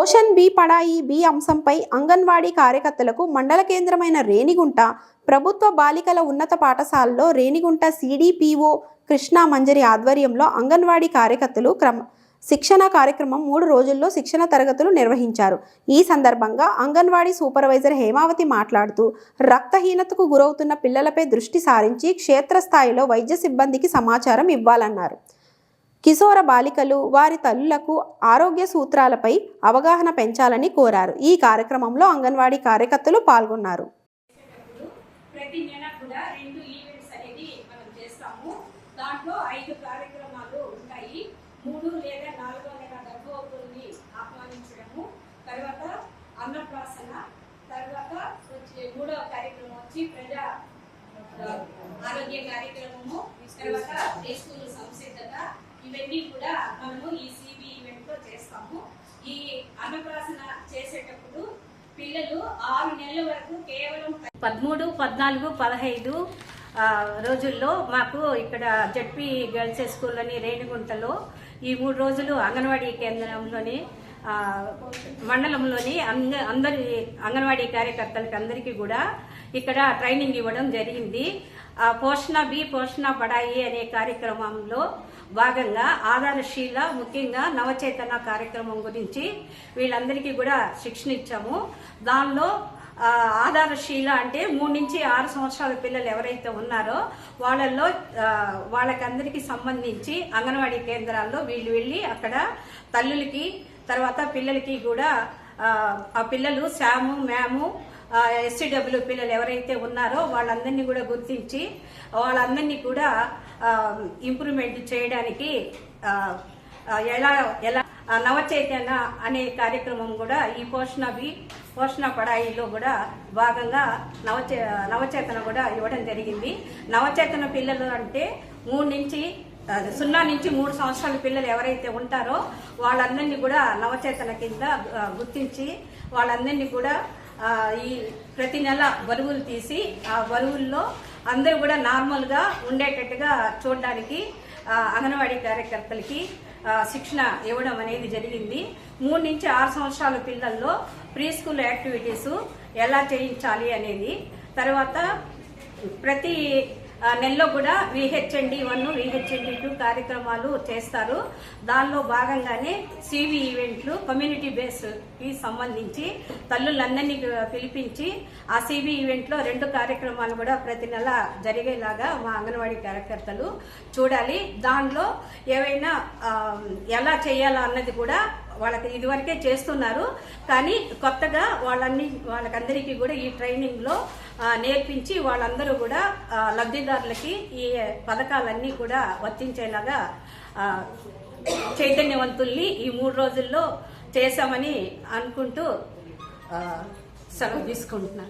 Poshan B పడాయి B అంశంపై అంగన్వాడీ కార్యకర్తలకు మండల కేంద్రమైన రేణిగుంట ప్రభుత్వ బాలికల ఉన్నత పాఠశాలలో రేణిగుంట సిడిపిఓ కృష్ణా మంజరి ఆధ్వర్యంలో అంగన్వాడీ కార్యకర్తలు శిక్షణ కార్యక్రమం 3 రోజుల్లో శిక్షణ తరగతులు నిర్వహించారు. ఈ సందర్భంగా అంగన్వాడీ సూపర్వైజర్ హేమావతి మాట్లాడుతూ రక్తహీనతకు గురవుతున్న పిల్లలపై దృష్టి సారించి క్షేత్రస్థాయిలో వైద్య సిబ్బందికి సమాచారం ఇవ్వాలన్నారు. కిశోర బాలికలు వారి తల్లులకు ఆరోగ్య సూత్రాలపై అవగాహన పెంచాలని కోరారు. ఈ కార్యక్రమంలో అంగన్వాడీ కార్యకర్తలు పాల్గొన్నారు. ప్రతి నెల కూడా 2 ఈవెంట్స్ అనేది మనం చేస్తాము. దాంట్లో 5 కార్యక్రమాలు ఉంటాయి. 3 లేదా 4వ నెల గర్భవతుల్ని ఆహ్వానించడము, తర్వాత అన్నప్రాసన, తర్వాత మూడవ కార్యక్రమం వచ్చి ప్రజా ఆరోగ్య కార్యక్రమము, తర్వాత స్కూల్ సంసిద్ధత, ఇవన్నీ కూడా మనము ఈ సిబి ఈవెంట్ లో చేస్తాము. ఈ అన్నప్రాసన చేసేటప్పుడు పిల్లలు 6 నెలల వరకు కేవలం 13, 14, 15 రోజుల్లో మాకు ఇక్కడ జడ్పీ గర్ల్స్ స్కూల్ అని రేణిగుంటలో ఈ 3 రోజులు అంగన్వాడీ కేంద్రంలోని మండలంలోని అందరి అంగన్వాడీ కార్యకర్తలకి అందరికీ కూడా ఇక్కడ ట్రైనింగ్ ఇవ్వడం జరిగింది. పోషణ బి పోషణ పడాయి అనే కార్యక్రమంలో భాగంగా ఆధారశీల, ముఖ్యంగా నవచేతన కార్యక్రమం గురించి వీళ్ళందరికీ కూడా శిక్షణ ఇచ్చాము. దానిలో ఆధారశీల అంటే 3 నుంచి 6 సంవత్సరాల పిల్లలు ఎవరైతే ఉన్నారో వాళ్ళకందరికీ సంబంధించి అంగన్వాడీ కేంద్రాల్లో వీళ్ళు వెళ్ళి అక్కడ తల్లులకి తర్వాత పిల్లలకి కూడా ఆ పిల్లలు శాము మ్యాము ఎస్సీడబ్ల్యూ పిల్లలు ఎవరైతే ఉన్నారో వాళ్ళందరినీ కూడా గుర్తించి వాళ్ళందరినీ కూడా ఇంప్రూవ్మెంట్ చేయడానికి ఎలా నవచైతన్య అనే కార్యక్రమం కూడా ఈ పోషణ పడాయిలో కూడా భాగంగా నవచేతన కూడా ఇవ్వడం జరిగింది. నవచేతన పిల్లలు అంటే 0 నుంచి 3 సంవత్సరాల పిల్లలు ఎవరైతే ఉంటారో వాళ్ళందరినీ కూడా నవచేతన కింద గుర్తించి వాళ్ళందరినీ కూడా ఈ ప్రతి నెల బరువులు తీసి ఆ బరువుల్లో అందరూ కూడా నార్మల్గా ఉండేటట్టుగా చూడడానికి అంగన్వాడీ కార్యకర్తలకి శిక్షణ ఇవ్వడం అనేది జరిగింది. 3 నుంచి 6 సంవత్సరాల పిల్లల్లో ప్రీ స్కూల్ యాక్టివిటీస్ ఎలా చేయించాలి అనేది, తర్వాత ప్రతి నెలలో కూడా విహెచ్ఎండి 1, విహెచ్ఎండి 2 కార్యక్రమాలు చేస్తారు. దానిలో భాగంగానే సివి ఈవెంట్లు కమ్యూనిటీ బేస్కి సంబంధించి తల్లులందరినీ పిలిపించి ఆ సివి ఈవెంట్లో 2 కార్యక్రమాలు కూడా ప్రతి నెల జరిగేలాగా మా అంగన్వాడీ కార్యకర్తలు చూడాలి. దానిలో ఏవైనా ఎలా చేయాలా అన్నది కూడా వాళ్ళకి ఇదివరకే చేస్తున్నారు. కానీ కొత్తగా వాళ్ళకందరికీ కూడా ఈ ట్రైనింగ్లో నేర్పించి వాళ్ళందరూ కూడా లబ్ధిదారులకి ఈ పథకాలన్నీ కూడా వర్తించేలాగా చైతన్యవంతుల్ని ఈ 3 రోజుల్లో చేశామని అనుకుంటూ సెలవు తీసుకుంటున్నాను.